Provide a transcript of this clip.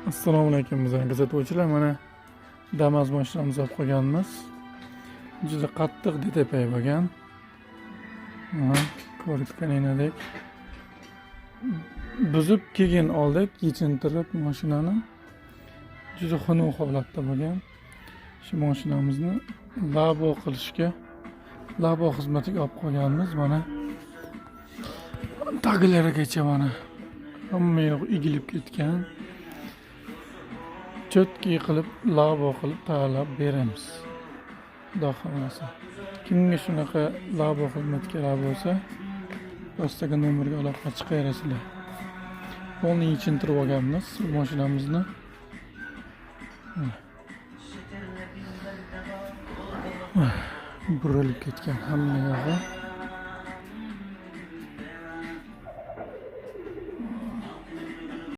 Assalomu alaykum bizning kuzatuvchilar. Mana Damas mashinamizni olib qo'yganmiz. Juda qattiq DTP bo'lgan. Mana ko'rayotganingdek buzib keyin oldik, yechintirib mashinani. Juda xunuk holatda bo'lgan. Shu mashinamizni labo qilishga, labo xizmatiga olib qo'yganmiz. Mana taglarigacha mana hamma yoq egilib ketgan. Chotki qilib, labo qilib tayyorlab beramiz. Xudo xolasa. Kimga shunaqa labo xizmat kerak bo'lsa, postaga nomerga aloqa chiqarasizlar. Polni yechintirib olganmiz mashinamizni. Burilib ketgan hamma yog'i.